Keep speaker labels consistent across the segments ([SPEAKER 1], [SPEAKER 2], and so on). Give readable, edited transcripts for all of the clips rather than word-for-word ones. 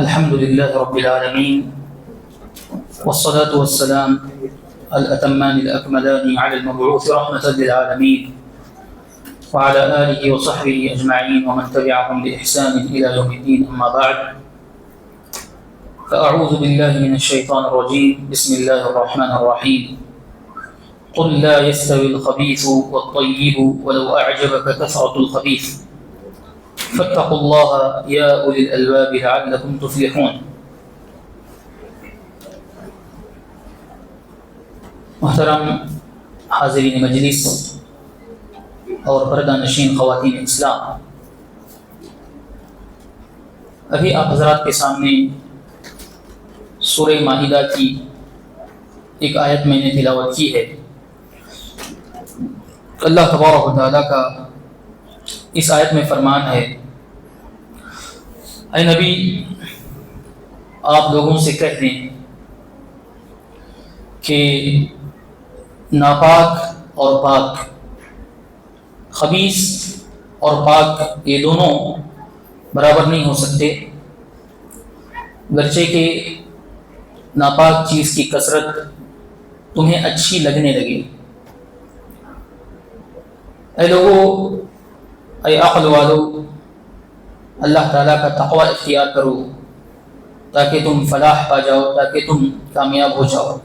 [SPEAKER 1] الحمد لله رب العالمين والصلاة والسلام الأتمان الأكملان على المبعوث رحمة للعالمين وعلى آله وصحبه أجمعين ومن تبعهم بإحسان إلى يوم الدين. أما بعد، فأعوذ بالله من الشيطان الرجيم. بسم الله الرحمن الرحيم. قل لا يستوي الخبيث والطيب ولو أعجبك كثرة الخبيث فاتقوا الله يا أولي الألباب لعلكم تفلحون. محترم حاضرین مجلس اور پردہ نشین خواتین اسلام، ابھی آپ حضرات کے سامنے سورہ مائدہ کی ایک آیت میں نے تلاوت کی ہے. اللہ تبارک و تعالیٰ کا اس آیت میں فرمان ہے، اے نبی آپ لوگوں سے کہہ دیں کہ ناپاک اور پاک، خبیث اور پاک یہ دونوں برابر نہیں ہو سکتے، گرچہ کہ ناپاک چیز کی کثرت تمہیں اچھی لگنے لگے. اے لوگو، اے عقل والو، اللہ تعالیٰ کا تقوی اختیار کرو تاکہ تم فلاح پا جاؤ، تاکہ تم کامیاب ہو جاؤ.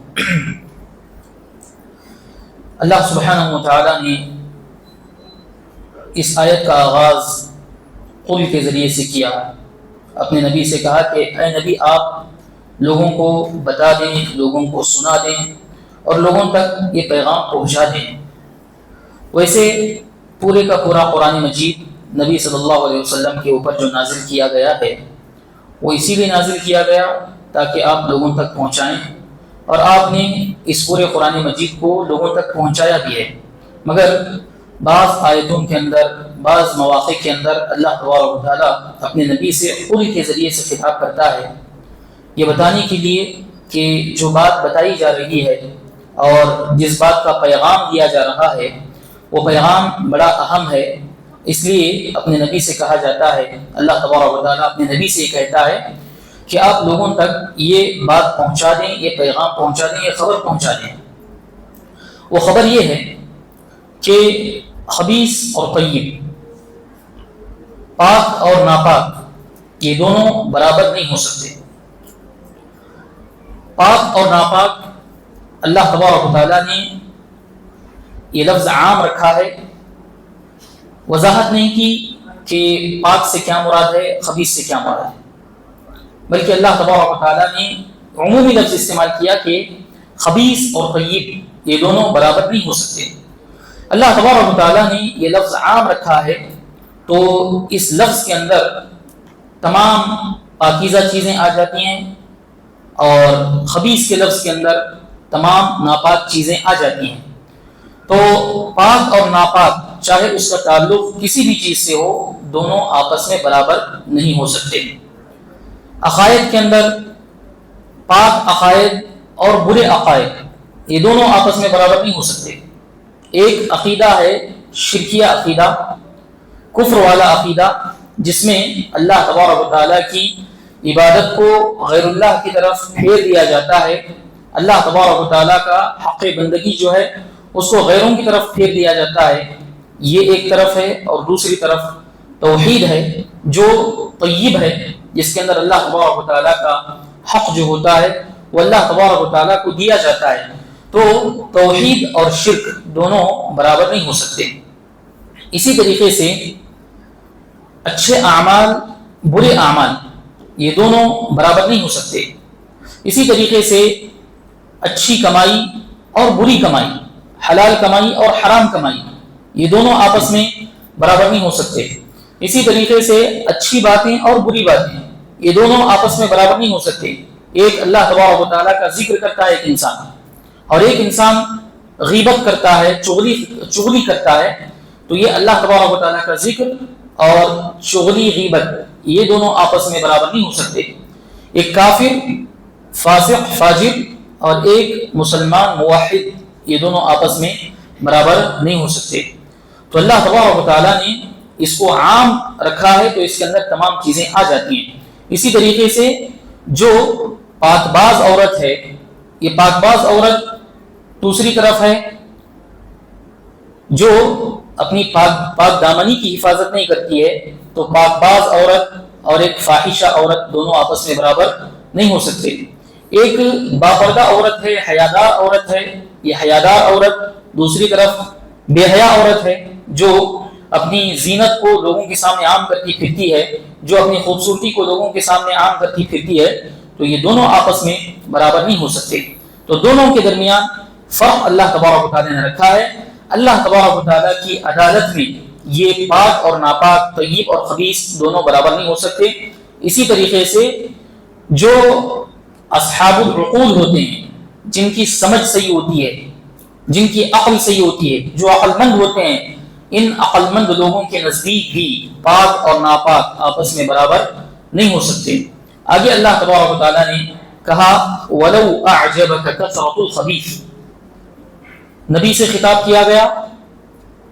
[SPEAKER 1] اللہ سبحانہ و تعالیٰ نے اس آیت کا آغاز قل کے ذریعے سے کیا. اپنے نبی سے کہا کہ اے نبی آپ لوگوں کو بتا دیں، لوگوں کو سنا دیں اور لوگوں تک یہ پیغام پہنچا دیں. ویسے پورے کا پورا قرآن مجید نبی صلی اللہ علیہ وسلم کے اوپر جو نازل کیا گیا ہے وہ اسی لیے نازل کیا گیا تاکہ آپ لوگوں تک پہنچائیں، اور آپ نے اس پورے قرآن مجید کو لوگوں تک پہنچایا بھی ہے. مگر بعض آیتوں کے اندر، بعض مواقع کے اندر اللہ تبارک و تعالیٰ اپنے نبی سے قل کے ذریعے سے خطاب کرتا ہے، یہ بتانے کے لیے کہ جو بات بتائی جا رہی ہے اور جس بات کا پیغام دیا جا رہا ہے وہ پیغام بڑا اہم ہے. اس لیے اپنے نبی سے کہا جاتا ہے، اللہ تبارک و تعالیٰ اپنے نبی سے یہ کہتا ہے کہ آپ لوگوں تک یہ بات پہنچا دیں، یہ پیغام پہنچا دیں، یہ خبر پہنچا دیں. وہ خبر یہ ہے کہ خبیث اور طیب، پاک اور ناپاک یہ دونوں برابر نہیں ہو سکتے. پاک اور ناپاک اللہ تبارک و تعالیٰ نے یہ لفظ عام رکھا ہے، وضاحت نہیں کی کہ پاک سے کیا مراد ہے، خبیث سے کیا مراد ہے، بلکہ اللہ تبارک و تعالیٰ نے عمومی لفظ استعمال کیا کہ خبیث اور طیب یہ دونوں برابر نہیں ہو سکتے. اللہ تبارک و تعالیٰ نے یہ لفظ عام رکھا ہے تو اس لفظ کے اندر تمام پاکیزہ چیزیں آ جاتی ہیں اور خبیث کے لفظ کے اندر تمام ناپاک چیزیں آ جاتی ہیں. تو پاک اور ناپاک چاہے اس کا تعلق کسی بھی چیز سے ہو، دونوں آپس میں برابر نہیں ہو سکتے. عقائد کے اندر پاک عقائد اور برے عقائد یہ دونوں آپس میں برابر نہیں ہو سکتے. ایک عقیدہ ہے شرکیہ عقیدہ، کفر والا عقیدہ، جس میں اللہ تبارک و تعالیٰ کی عبادت کو غیر اللہ کی طرف پھیر دیا جاتا ہے. اللہ تبارک و تعالیٰ کا حق بندگی جو ہے اس کو غیروں کی طرف پھیر دیا جاتا ہے. یہ ایک طرف ہے. اور دوسری طرف توحید ہے جو طیب ہے، جس کے اندر اللہ تبارک و تعالیٰ کا حق جو ہوتا ہے وہ اللہ تبارک و تعالیٰ کو دیا جاتا ہے. تو توحید اور شرک دونوں برابر نہیں ہو سکتے. اسی طریقے سے اچھے اعمال، برے اعمال یہ دونوں برابر نہیں ہو سکتے. اسی طریقے سے اچھی کمائی اور بری کمائی، حلال کمائی اور حرام کمائی یہ دونوں آپس میں برابر نہیں ہو سکتے. اسی طریقے سے اچھی باتیں اور بری باتیں یہ دونوں آپس میں برابر نہیں ہو سکتے. ایک اللہ تبارک و تعالیٰ کا ذکر کرتا ہے ایک انسان، اور ایک انسان غیبت کرتا ہے، چغلی کرتا ہے، تو یہ اللہ تبارک و تعالیٰ کا ذکر اور چغلی، غیبت یہ دونوں آپس میں برابر نہیں ہو سکتے. ایک کافر، فاسق، فاجر اور ایک مسلمان موحد یہ دونوں آپس میں برابر نہیں ہو سکتے. تو اللہ تبارک و تعالیٰ نے اس کو عام رکھا ہے تو اس کے اندر تمام چیزیں آ جاتی ہیں. اسی طریقے سے جو پاکباز عورت ہے، یہ پاکباز عورت دوسری طرف ہے جو اپنی پاک دامنی کی حفاظت نہیں کرتی ہے، تو پاکباز عورت اور ایک فاحشہ عورت دونوں آپس میں برابر نہیں ہو سکتے۔ ایک باپردہ عورت ہے، حیادار عورت ہے، یہ حیادار عورت، دوسری طرف بے حیا عورت ہے جو اپنی زینت کو لوگوں کے سامنے عام کرتی پھرتی ہے، جو اپنی خوبصورتی کو لوگوں کے سامنے عام کرتی پھرتی ہے، تو یہ دونوں آپس میں برابر نہیں ہو سکتے۔ تو دونوں کے درمیان فرق اللہ تبارک و تعالیٰ نے رکھا ہے۔ اللہ تبارک و تعالیٰ کی عدالت میں یہ پاک اور ناپاک، طیب اور خبیث دونوں برابر نہیں ہو سکتے۔ اسی طریقے سے جو اصحاب العقول ہوتے ہیں، جن کی سمجھ صحیح ہوتی ہے، جن کی عقل صحیح ہوتی ہے، جو عقل مند ہوتے ہیں، ان عقل مند لوگوں کے نزدیک بھی پاک اور ناپاک آپس میں برابر نہیں ہو سکتے۔ آگے اللہ تبارک و تعالیٰ نے کہا وَلَوْ أَعْجَبَكَ كَثْرَةُ الْخَبِيثِ، نبی سے خطاب کیا گیا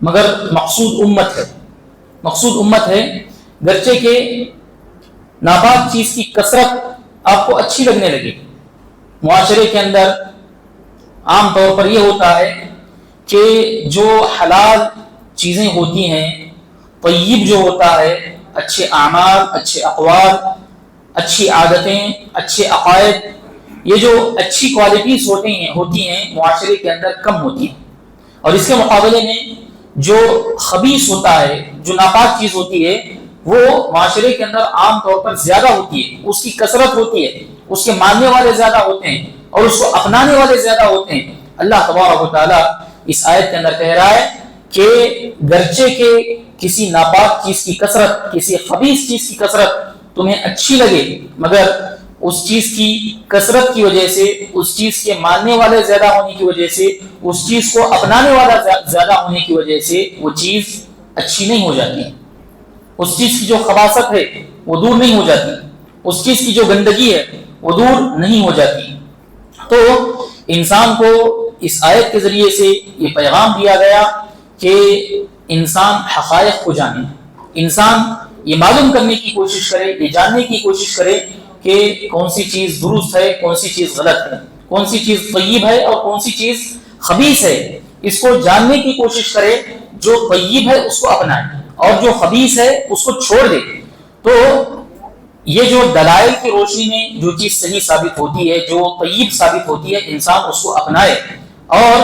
[SPEAKER 1] مگر مقصود امت ہے، مقصود امت ہے، گرچہ کہ ناپاک چیز کی کثرت آپ کو اچھی لگنے لگے۔ معاشرے کے اندر عام طور پر یہ ہوتا ہے کہ جو حلال چیزیں ہوتی ہیں، طیب جو ہوتا ہے، اچھے اعمال، اچھے اقوال، اچھی عادتیں، اچھے عقائد، یہ جو اچھی کوالٹیز ہوتی ہیں معاشرے کے اندر کم ہوتی ہیں، اور اس کے مقابلے میں جو خبیث ہوتا ہے، جو ناپاک چیز ہوتی ہے، وہ معاشرے کے اندر عام طور پر زیادہ ہوتی ہے، اس کی کثرت ہوتی ہے، اس کے ماننے والے زیادہ ہوتے ہیں اور اس کو اپنانے والے زیادہ ہوتے ہیں۔ اللہ تبارک و تعالیٰ اس آیت کے اندر کہہ رہا ہے کہ گرچہ کہ کسی ناپاک چیز کی کثرت، کسی خبیث چیز کی کثرت تمہیں اچھی لگے، مگر اس چیز کی کثرت کی وجہ سے، اس چیز کے ماننے والے زیادہ ہونے کی وجہ سے، اس چیز کو اپنانے والا زیادہ ہونے کی وجہ سے وہ چیز اچھی نہیں ہو جاتی، اس چیز کی جو خباثت ہے وہ دور نہیں ہو جاتی، اس چیز کی جو گندگی ہے وہ دور نہیں ہو جاتی۔ تو انسان کو اس آیت کے ذریعے سے یہ پیغام دیا گیا کہ انسان حقائق کو جانے، انسان یہ معلوم کرنے کی کوشش کرے، یہ جاننے کی کوشش کرے کہ کون سی چیز درست ہے، کون سی چیز غلط ہے، کون سی چیز طیب ہے اور کون سی چیز خبیث ہے۔ اس کو جاننے کی کوشش کرے، جو طیب ہے اس کو اپنائے اور جو خبیث ہے اس کو چھوڑ دے۔ تو یہ جو دلائل کی روشنی میں جو چیز صحیح ثابت ہوتی ہے، جو طیب ثابت ہوتی ہے، انسان اس کو اپنائے اور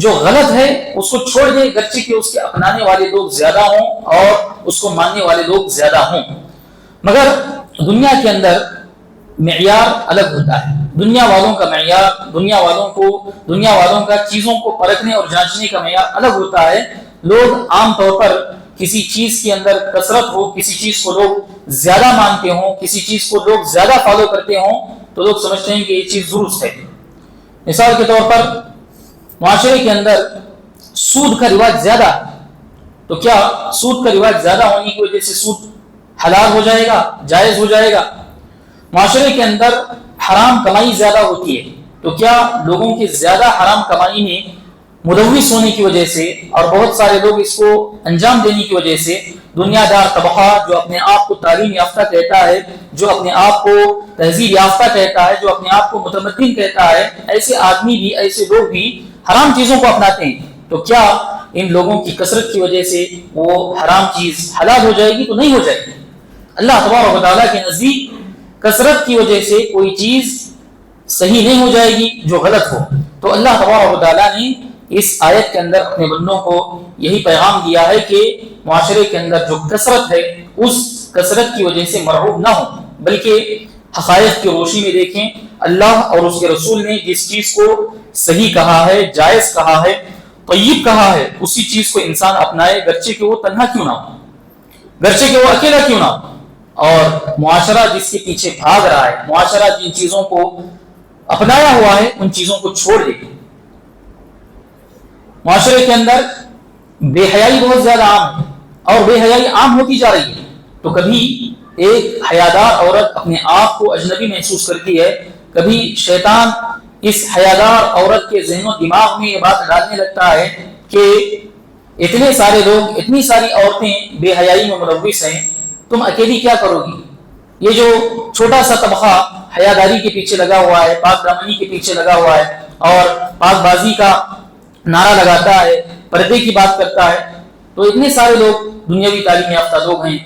[SPEAKER 1] جو غلط ہے اس کو چھوڑ دے، گرچہ کہ اس کے اپنانے والے لوگ زیادہ ہوں اور اس کو ماننے والے لوگ زیادہ ہوں۔ مگر دنیا کے اندر معیار الگ ہوتا ہے، دنیا والوں کا معیار، دنیا والوں کا چیزوں کو پرکھنے اور جانچنے کا معیار الگ ہوتا ہے۔ لوگ عام طور پر کسی چیز کے اندر کثرت ہو، کسی چیز کو لوگ زیادہ مانتے ہوں، کسی چیز کو لوگ زیادہ فالو کرتے ہوں تو لوگ سمجھتے ہیں کہ یہ چیز درست ہے۔ مثال کے طور پر معاشرے کے اندر سود کا رواج زیادہ ہے، تو کیا سود کا رواج زیادہ ہونے کی وجہ سے سود حلال ہو جائے گا، جائز ہو جائے گا؟ معاشرے کے اندر حرام کمائی زیادہ ہوتی ہے، تو کیا لوگوں کی زیادہ حرام کمائی میں ملوث ہونے کی وجہ سے اور بہت سارے لوگ اس کو انجام دینے کی وجہ سے دنیا دار طبقہ جو اپنے آپ کو تعلیم یافتہ کہتا ہے، جو اپنے آپ کو تہذیب یافتہ کہتا ہے، جو اپنے آپ کو متمدن کہتا ہے، ایسے آدمی بھی، ایسے لوگ بھی حرام چیزوں کو اپناتے ہیں، تو کیا ان لوگوں کی کثرت کی وجہ سے وہ حرام چیز حلال ہو جائے گی؟ تو نہیں ہو جائے گی۔ اللہ تبارک و تعالیٰ کے نزدیک کثرت کی وجہ سے کوئی چیز صحیح نہیں ہو جائے گی جو غلط ہو۔ تو اللہ تبارک و تعالیٰ نے اس آیت کے اندر اپنے بندوں کو یہی پیغام دیا ہے کہ معاشرے کے اندر جو کثرت ہے اس کثرت کی وجہ سے مرعوب نہ ہو، بلکہ حقائق کی روشنی میں دیکھیں اللہ اور اس کے رسول نے جس چیز کو صحیح کہا ہے، جائز کہا ہے، طیب کہا ہے، اسی چیز کو انسان اپنائے، گرچہ کہ وہ تنہا کیوں نہ ہو، گرچہ کہ وہ اکیلا کیوں نہ ہو۔ اور معاشرہ جس کے پیچھے بھاگ رہا ہے، معاشرہ جن چیزوں کو اپنایا ہوا ہے ان چیزوں کو چھوڑ دے۔ معاشرے کے اندر بے حیائی بہت زیادہ عام ہے اور بے حیائی عام ہوتی جا رہی ہے، تو کبھی ایک حیادار عورت اپنے آپ کو اجنبی محسوس کرتی ہے، کبھی شیطان اس حیادار عورت کے ذہن و دماغ میں یہ بات ڈالنے لگتا ہے کہ اتنے سارے لوگ، اتنی ساری عورتیں بے حیائی میں ملوث ہیں، تم اکیلی کیا کرو گی؟ یہ جو چھوٹا سا طبقہ حیاداری کے پیچھے لگا ہوا ہے، پاک دامنی کے پیچھے لگا ہوا ہے اور پاک بازی کا نعرہ لگاتا ہے، پردے کی بات کرتا ہے، تو اتنے سارے لوگ دنیاوی تعلیم یافتہ لوگ ہیں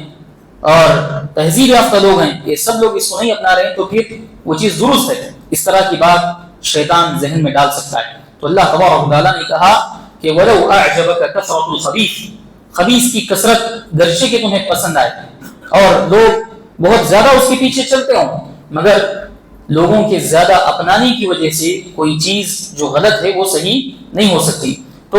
[SPEAKER 1] اور تہذیب یافتہ لوگ ہیں، یہ سب لوگ اس کو نہیں اپنا رہے ہیں، تو پھر وہ چیز درست ہے؟ اس طرح کی بات شیطان ذہن میں ڈال سکتا ہے۔ تو اللہ تبارک و تعالیٰ نے کہا کہ وَلَوْ أَعْجَبَكَ كَثْرَةُ الْخَبِيثِ، خبیث کی کثرت گرچہ کہ تمہیں پسند آئے اور لوگ بہت زیادہ اس کے پیچھے چلتے ہوں، مگر لوگوں کے زیادہ اپنانے کی وجہ سے کوئی چیز جو غلط ہے وہ صحیح نہیں ہو سکتی۔ تو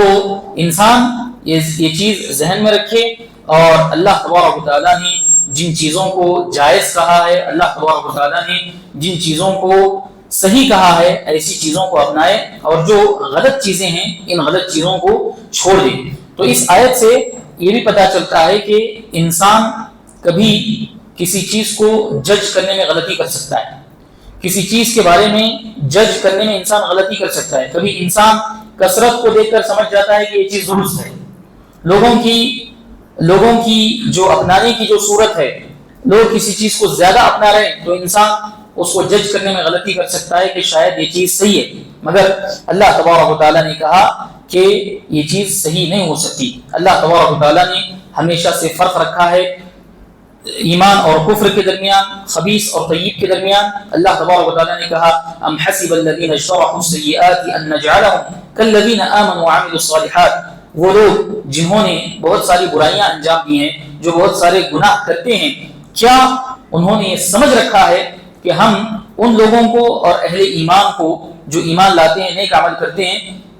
[SPEAKER 1] انسان یہ چیز ذہن میں رکھے، اور اللہ تبارک و تعالیٰ نے جن چیزوں کو جائز کہا ہے، اللہ تبارک و تعالیٰ نے جن چیزوں کو صحیح کہا ہے، ایسی چیزوں کو اپنائے، اور جو غلط چیزیں ہیں ان غلط چیزوں کو چھوڑ دیں۔ تو اس آیت سے یہ بھی پتہ چلتا ہے کہ انسان کبھی کسی چیز کو جج کرنے میں غلطی کر سکتا ہے، کسی چیز کے بارے میں جج کرنے میں انسان غلطی کر سکتا ہے۔ کبھی انسان کثرت کو دیکھ کر سمجھ جاتا ہے کہ یہ چیز درست ہے، لوگوں کی جو اپنانے کی جو صورت ہے، لوگ کسی چیز کو زیادہ اپنا رہے ہیں تو انسان اس کو جج کرنے میں غلطی کر سکتا ہے کہ شاید یہ چیز صحیح ہے، مگر اللہ تبارک و تعالیٰ نے کہا کہ یہ چیز صحیح نہیں ہو سکتی۔ اللہ تبارک و تعالیٰ نے ہمیشہ سے فرق رکھا ہے ایمان اور کفر کے درمیان، خبیث اور طیب کے درمیان۔ اللہ تبارک و تعالیٰ نے کہا ام حسب الذین اجترحوا السیئات ان نجعلهم کالذین آمنوا وعملوا الصالحات، وہ لوگ جنہوں نے بہت ساری برائیاں انجام دی ہیں، جو بہت سارے گناہ کرتے ہیں، کیا انہوں نے یہ سمجھ رکھا ہے کہ ہم ان لوگوں کو اور اہل ایمان کو جو ایمان لاتے ہیں، نیک عمل کرتے ہیں،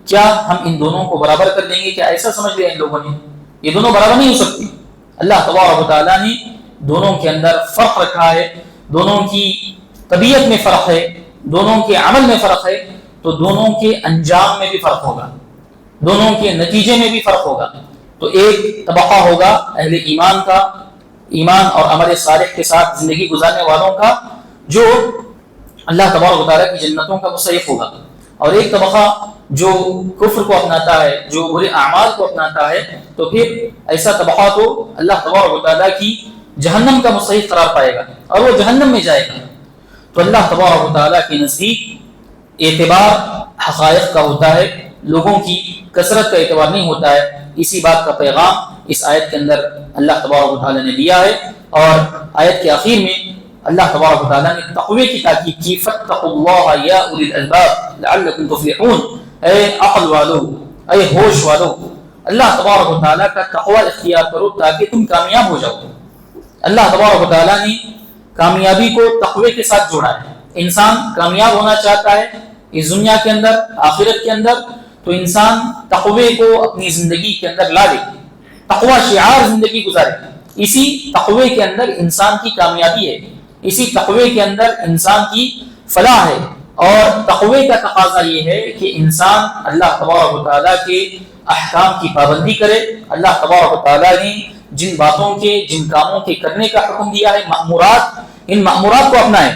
[SPEAKER 1] کیا ہم ان دونوں کو برابر کر دیں گے؟ کیا ایسا سمجھ لیا ان لوگوں نے؟ یہ دونوں برابر نہیں ہو سکتی۔ اللہ تبارک و تعالیٰ نے دونوں کے اندر فرق رکھا ہے، دونوں کی طبیعت میں فرق ہے، دونوں کے عمل میں فرق ہے، تو دونوں کے انجام میں بھی فرق ہوگا، دونوں کے نتیجے میں بھی فرق ہوگا۔ تو ایک طبقہ ہوگا اہل ایمان کا، ایمان اور عمل صالح کے ساتھ زندگی گزارنے والوں کا، جو اللہ تبارک و تعالیٰ کی جنتوں کا مستحق ہوگا، اور ایک طبقہ جو کفر کو اپناتا ہے، جو برے اعمال کو اپناتا ہے، تو پھر ایسا طبقہ تو اللہ تبارک و تعالیٰ کی جہنم کا مستحق قرار پائے گا اور وہ جہنم میں جائے گا۔ تو اللہ تبارک و تعالیٰ کے نزدیک اعتبار حقائق کا ہوتا ہے، لوگوں کی کثرت کا اعتبار نہیں ہوتا ہے۔ اسی بات کا پیغام اس آیت کے اندر اللہ تبارک و تعالیٰ نے دیا ہے، اور آیت کے آخر میں اللہ تبارک و تعالیٰ نے تقوی کی تاکید کی، فاتقوا اللہ یا اولی الالباب لعلکم تفلحون، اے عقل والو، اے ہوش والو، اللہ تبارک و تعالیٰ کا تقوی اختیار کرو تاکہ تم کامیاب ہو جاؤ۔ اللہ تبارک و تعالیٰ نے کامیابی کو تقوی کے ساتھ جوڑا ہے۔ انسان کامیاب ہونا چاہتا ہے اس دنیا کے اندر، آخرت کے اندر، تو انسان تقوی کو اپنی زندگی کے اندر لا لے، تقوی شعار زندگی گزارے۔ اسی تقوی کے اندر انسان کی کامیابی ہے، اسی تقوی کے اندر انسان کی فلاح ہے، اور تقوی کا تقاضا یہ ہے کہ انسان اللہ تبارک و تعالیٰ کے احکام کی پابندی کرے۔ اللہ تبارک و تعالیٰ نے جن باتوں کے، جن کاموں کے کرنے کا حکم دیا ہے، مأمورات، ان مأمورات کو اپنائیں،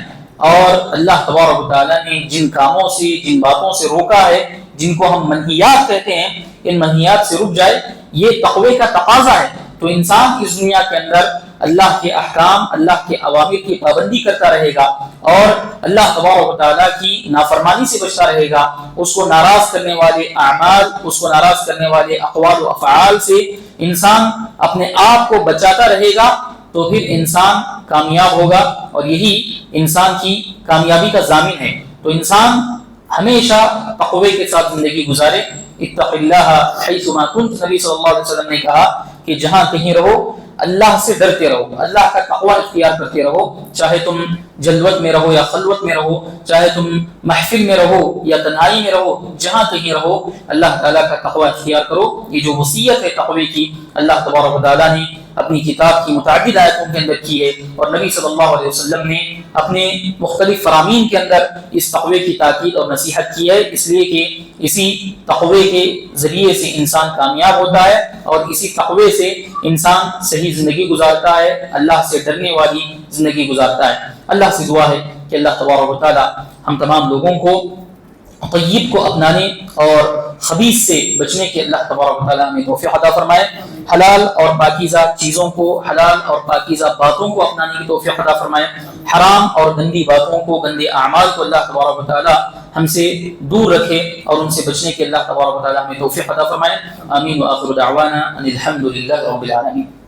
[SPEAKER 1] اور اللہ تبارک و تعالیٰ نے جن کاموں سے، جن باتوں سے روکا ہے، جن کو ہم منہیات کہتے ہیں، ان منہیات سے رک جائے۔ یہ تقوی کا تقاضا ہے۔ تو انسان اس دنیا کے اندر اللہ کے احکام، اللہ کے اوامر کی پابندی کرتا رہے گا، اور اللہ تبارک و تعالیٰ کی نافرمانی سے بچتا رہے گا، اس کو ناراض کرنے والے اعمال، اس کو ناراض کرنے والے اقوال و افعال سے انسان اپنے آپ کو بچاتا رہے گا، تو پھر انسان کامیاب ہوگا، اور یہی انسان کی کامیابی کا ضامن ہے۔ تو انسان ہمیشہ تقوی کے ساتھ زندگی گزارے۔ اتق اللہ حیثما کنت، نبی صلی اللہ علیہ وسلم نے کہا کہ جہاں کہیں رہو اللہ سے ڈرتے رہو، اللہ کا تقوی اختیار کرتے رہو، چاہے تم جلوت میں رہو یا خلوت میں رہو، چاہے تم محفل میں رہو یا تنہائی میں رہو، جہاں کہیں رہو اللہ تعالیٰ کا تقوی اختیار کرو۔ یہ جو وصیت ہے تقوی کی، اللہ تبارک و تعالیٰ نے اپنی کتاب کی متعدد آیتوں کے اندر کی ہے، اور نبی صلی اللہ علیہ وسلم نے اپنے مختلف فرامین کے اندر اس تقوی کی تاکید اور نصیحت کی ہے، اس لیے کہ اسی تقوی کے ذریعے سے انسان کامیاب ہوتا ہے، اور اسی تقوی سے انسان صحیح زندگی گزارتا ہے، اللہ سے ڈرنے والی زندگی گزارتا ہے۔ اللہ سے دعا ہے کہ اللہ تبارک و تعالی ہم تمام لوگوں کو طیب کو اپنانے اور خبیث سے بچنے کے اللہ تبارک و تعالی ہمیں توفیق عطا فرمائے، حلال اور پاکیزہ چیزوں کو، حلال اور پاکیزہ باتوں کو اپنانے کی توفیق عطا فرمائے، حرام اور گندی باتوں کو، گندے اعمال کو اللہ تبارک و تعالی ہم سے دور رکھے اور ان سے بچنے کے اللہ تبارک و تعالی ہمیں توفیق عطا فرمائے. آمین. وآخر دعوانا ان الحمد للہ رب العالمین.